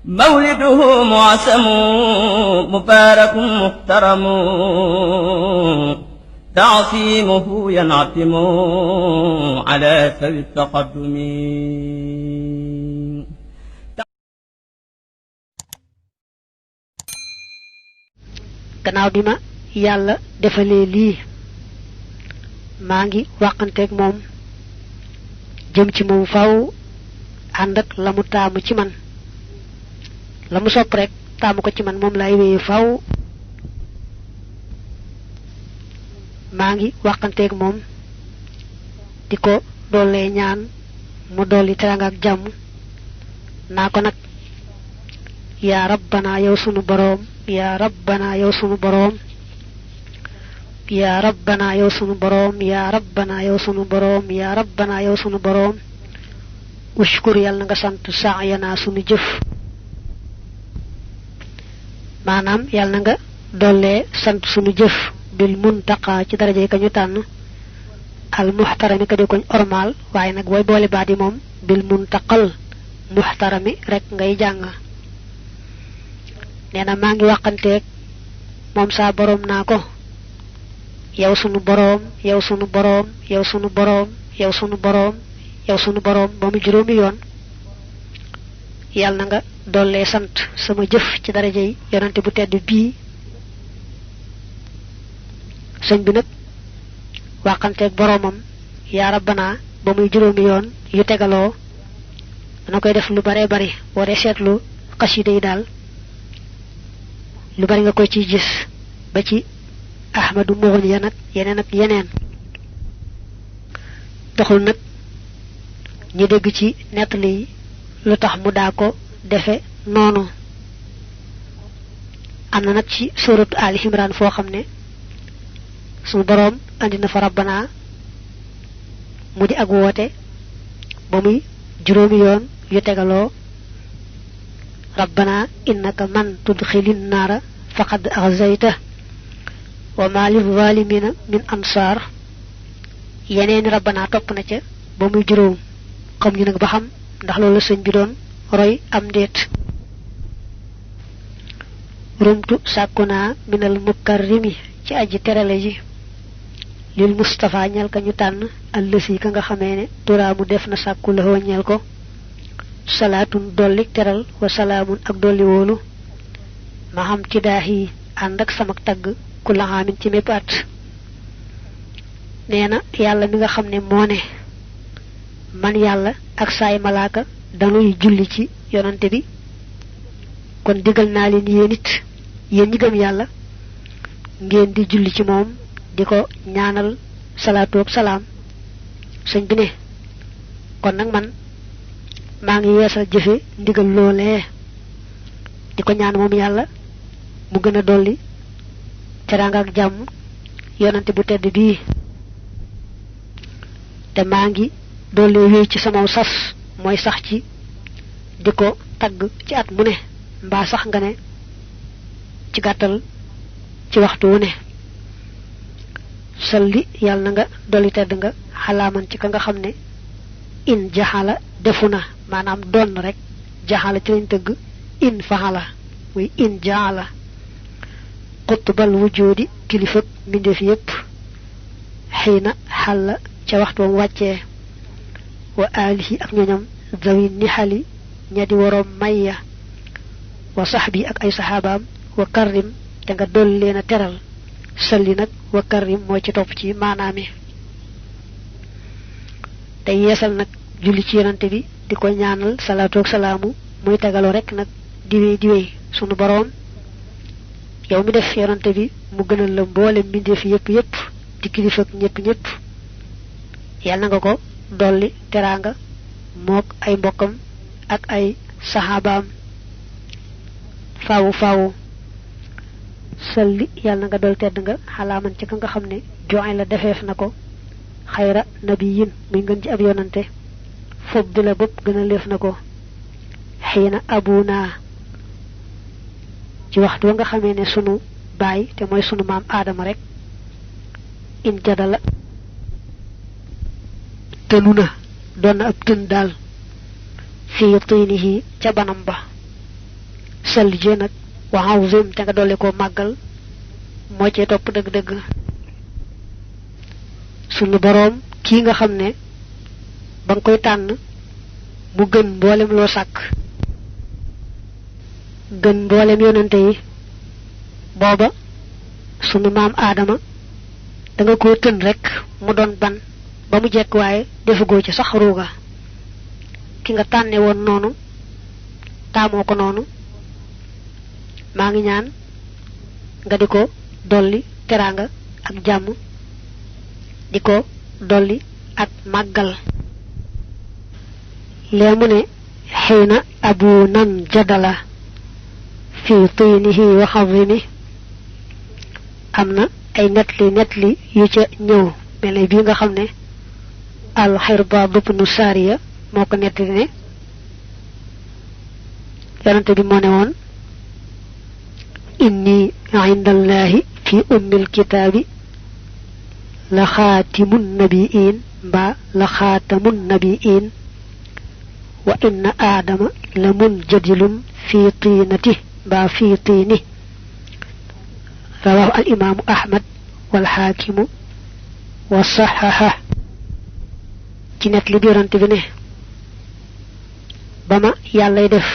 مولده معسم مبارك محترم تعصيمه ينعتم على سوي التقدم. gannaaw bi ma yàlla defalee lii maa ngi wàqanteeg moom jëm ci moom faw ànd ak la mu taamu ci man la mu sopp rek taamu ko ci man moom lay wéye faw maa ngi wàqanteeg moom di ko dollee ñaan mu dolli teranga ak jàmm naa ko nag yaa rabbana yow sunu boroom yaa rabbana yow sunu boroom yaa rabbana yow sunu boroom yaa rabbana yow sunu boroom yaa rabbana yow sunu boroom ushkur yàlla nga sant sa'yana sunu jëf maanaam yàlla nga dollee sant sunu jëf bil muntaqa ci daraje ka ñu tànn al muhtarami ka di koñ ormal waaye nag booy boole baat yi moom bil muntaqal muhtarami rek ngay jàng nee na maa ngi waxanteeg moom saa boroom naa ko yow sunu boroom yow sunu boroom yow sunu boroom yow sunu boroom yow sunu boroom ba mu juróomi yoon yàlla na nga dollee sant sama jëf ci daraja yi yonante bu tedd bii sëñ bi nag waxanteeg boroomam yaa rabbana ba muy juróomi yoon yu tegaloo dana koy def lu bare bari boo dee seetlu xasida yi daal lu bari nga koy ciy gis ba ci ahmadu mughni ya nag yeneen ak yeneen taxul nag ñu dégg ci nettali yi lu tax mu daa ko defe noonu am na nag ci suratu ali imran foo xam ne suñu boroom andi na fa rabbana mu di ak woote ba muy juróomi yoon yu tegaloo rabbana innaka man tudxilin naara faqad axzayta wa ma lil zalimina min ansaar yeneeni rabbana topp na ca ba muy juróom xam ñu nag ba xam ndax loolu sëñ bi doon roy am ndéet rumtu sàkkuna minal mukarrimi ci aji terale ji lil Mustafa ñel ka ñu tànn allësi ka nga xamee ne turaamu def na sàkku la ñel ko salaatun dolli teral wa salaamun ak dolli wóolu ma xam ci daax yi ànd ak samak tagg ku la xaamin ci mépp at nee na yàlla mi nga xam ne moo ne man yàlla ak saay malaaka dañuy julli ci yonante bi kon digal naa leen yéen it yéen ñi gëm yàlla ngeen di julli ci moom di ko ñaanal salaatu ak salaam sëñ bi ne kon nag man maa ngi yeesal jëfe ndigal loolee di ko ñaan moom yàlla mu gën a dolli teraanga ak jàmm yonante bu tedd bii te maa ngi dolli wéy ci sama sas mooy sax ci di ko tagg ci at mu ne mbaa sax nga ne ci gàttal ci waxtu wu ne salli yàlla na nga dolli tedd nga xalaaman ci ka nga xam ne in jaxala defu na maanaam doon rek jaxala ci lañ tëgg in faxala muy in jaxala xutbal wujudi kilifak mbindeef yépp xiina xalla ca waxtu wam wàccee wa alihi ak ñoñam zawi nixali ña di waroom mayya wa saxbi ak ay saxaabaam wa karrim te nga dolli leen a teral salli nag wa karrim mooy ci topp ci maanaami te yeesal nag julli ci yonante bi di ko ñaanal salaatu ak salaamu muy tegaloo rek nag di wéy sunu boroom yow mi def yonante bi mu gënal la mboole mbindeef yépp di kilifa ak ñépp yàlla na nga ko dolli teraanga mook ay mbokkam ak ay saxaabaam faawu salli yàlla na nga dol tedd nga xalaaman ci ka nga xam ne joxe la defeef na ko xayra nabiyin muy ngën ci ab yonante fob di la bopp gën a leef na ko xiina abuna ci waxtu wa nga xamee ne sunu baay te mooy sunu maam aadama rek in jadala tënu na doon na ab tën daal fi tinihi ca banam ba sal je nak wa azim te nga dolli ko màggal moo ci topp dëgg-dëgg sunu boroom kii nga xam ne ba nga koy tànn mu gën mboolem loo sàkk gën mboolem yonante yi booba sunu maam aadama da nga ko tën rek mu doon ban ba mu jekk waaye defagoo ci sax ruuga ki nga tànne woon noonu taamoo ko noonu maa ngi ñaan nga di ko dolli teraanga ak jàmm di ko dolli ak màggal leemu ne xiina abu nan jadala fi tinihi wa xazimi am na ay netli yu ca ñëw mel ne bii nga xam ne al Xirbaad ibnu Saariya moo ko nettali ne yonante bi moo ne woon inni indallahi fi ummil kitaabi la xaatimun nabiin mbaa la xaatamun nabiin wa inna aadama la munjadilun fi tiinati mbaa fi tiini rawahu al imaamu ahmad wal xaakimu wa saxaxa ci net li yonante bi ne ba ma yàllay def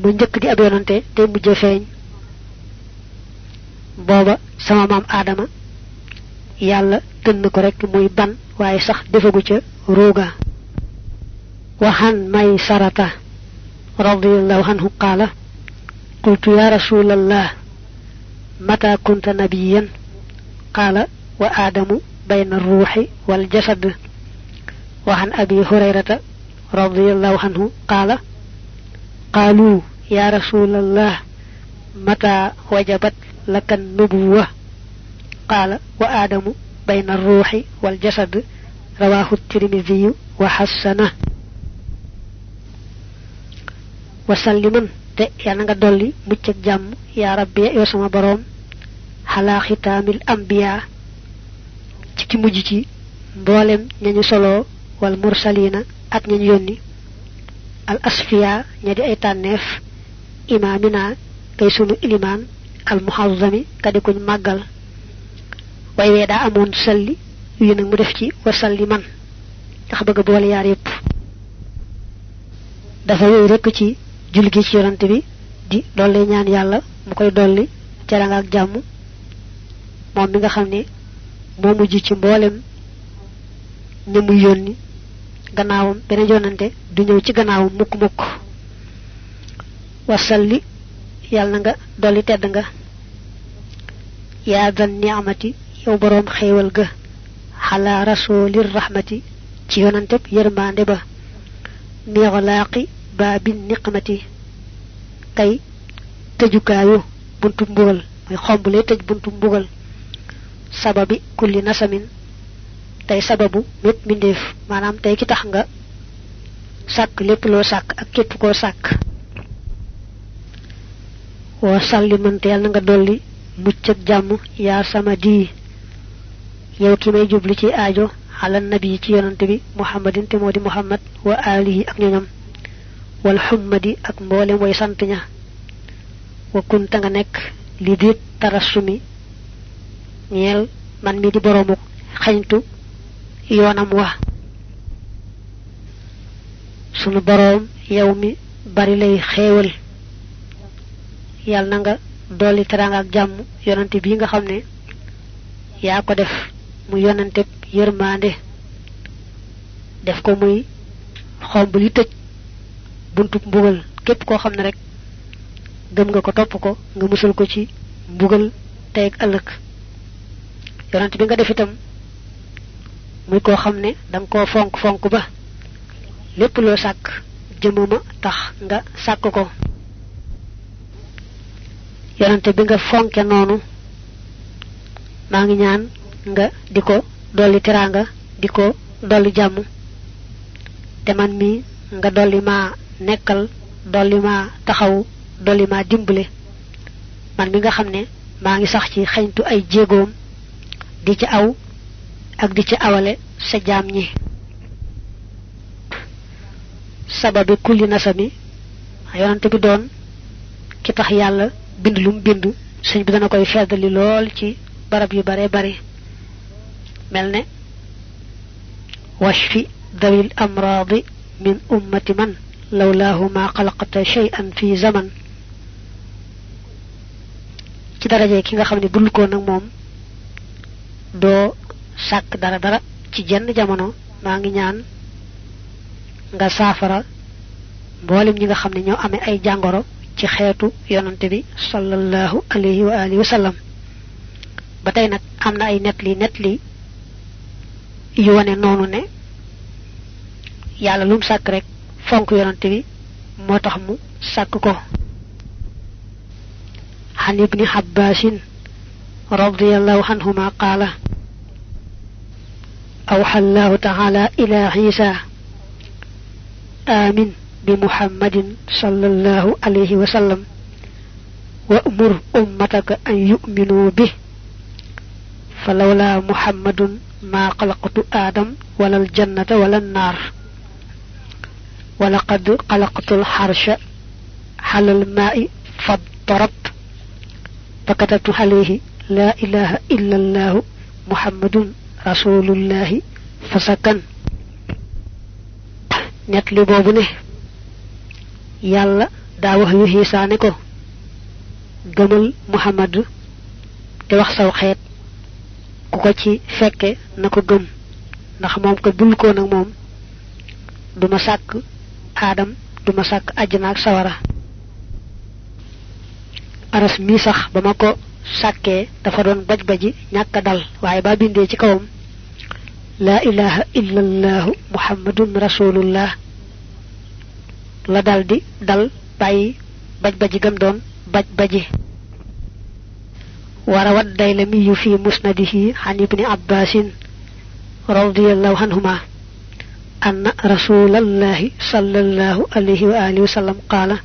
mu njëkk di ab yonante te mujj feeñ booba sama maam aadama yàlla tënn ko rek muy ban waaye sax defagu ca ruuga waxan may sarata radiyallahu anhu qaala qultu ya rasulallah mata kunta nabiyan qaala wa aadamu bayna ruuxi wal jasad waxan abi hurayrata radiyallahu anhu qaala qaalu ya rasulallah mata wajabat laka nubuwa qaala wa aadamu bayna ruuxi wal jasad rawahu tirmidiyu wa xassana wa salliman te yàlla nga dolli mucc ak jàmm yaa rabbi yow sama boroom xalaa xitaamil ambiya ci ki mujj ci mboolem ñañu solo wal mursalina ak ñañu yónni al asfiya ña di ay tànneef imaamina kay sunu ilimaan al muhazzami kadi kuñ màggal way wee daa amoon salli yu nag mu def ci wa salli man ndax bëgg boole yaar yépp dafa yooyu rekk ci julli gi ci yonante bi di dolli ñaan yàlla mu koy dolli teraanga ak jàmm moom mi nga xam ne moo mujj ci mboolem ña muy yónni gannaawam beneen yonante du ñëw ci gannaawam mukk wasalli yàlla na nga dolli tedd nga yaa dan ni'mati yow boroom xéewal ga xalaa rasulir rahmati ci yonanteb yërmande ba mixlaaqi baabi niqmati kay tëjukaayu buntu mbugal mooy xombule tëj buntu mbugal sababi kulli nasamin tey sababu mépp mbindeef maanaam tey ki tax nga sàkk lépp loo sàkk ak képp koo sàkk wa sallimante yàlla na nga dolli mucc ak jàmm yaa sama di yow ki may jubli ci aajo ala nabi ci yonante bi muhammadin te moo di muhammad wa alihi ak ñoñam wal xummadi ak mboolem way sant ña wa kunta nga nekk li diit tarassumi ñeel man mi di boroomu xañtu yoonam wa sunu boroom yow mi bari lay xéewal yàlla na nga dolli teraanga ak jàmm yonante bii nga xam ne yaa ko def mu yonante yërmande def ko muy xomb li tëj buntub mbugal képp koo xam ne rek gëm nga ko topp ko nga musal ko ci mbugal tey ak ëllëg yonante bi nga def itam muy koo xam ne danga koo fonk ba lépp loo sàkk jëmuma tax nga sàkk ko yonante bi nga fonke noonu maa ngi ñaan nga di ko dolli teraanga di ko dolli jàmm te man mi nga dolli maa nekkal dolli maa taxaw dolli maa dimbale man mi nga xam ne maa ngi sax ci xeñtu ay jéegoom di ci aw ak di ci awale sa jaam ñi sababi kulli nasami yonante bi doon ki tax yàlla bind lum bind sëñ bi dana koy feddali lool ci barab yu bare bare melne washfi dawil amradi min ummati man lawlaahu ma xalaqta shay'an fi zaman ci daraje ki nga xam ne bul ko nag moom doo sàkk dara ci jenn jamono maa ngi ñaan nga saafara mboolem ñi nga xam ne ñoo amee ay jàngoro ci xeetu yonante bi sallallahu alayhi wa alihi wa sallam ba tey nag am na ay netli yu wane noonu ne yàlla lum sàkk rek fonk yonante bi moo tax mu sàkk ko عن ابن حباس رضي الله عنهما قال أوحى الله تعالى إلى عيسى آمن بمحمد صلى الله عليه وسلم وأمر أمتك أن يؤمنوا به فلولا محمد ما خلقت آدم ولا الجنة ولا النار ولقد خلقت الحرش على الماء فاضطربت فكتبت عليه لا إله إلا الله محمد رسول الله فسكن نتلي بوبو نه يالا دا wax yu Isa ne ko gëmal Muhammad te wax saw xeet ku ko ci fekke nako gëm ndax mom ko bul ko nak mom duma sak Adam duma sak aljana ak sawara aras mi sax bama ko sakke dafa doon baj baji ñaka dal waye ba bindé ci kawam la ilaha illa allah muhammadun rasulullah la daldi dal bayyi baj baji gam doon baj baji warawat daylami fi musnadihi an ibn abbas radiyallahu anhuma anna rasulallahi sallallahu alayhi wa alihi wasallam qala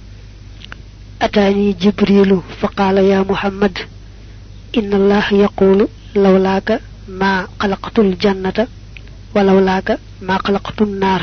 أتاني جبريل فقال يا محمد إن الله يقول لولاك ما خلقت الجنة ولولاك ما خلقت النار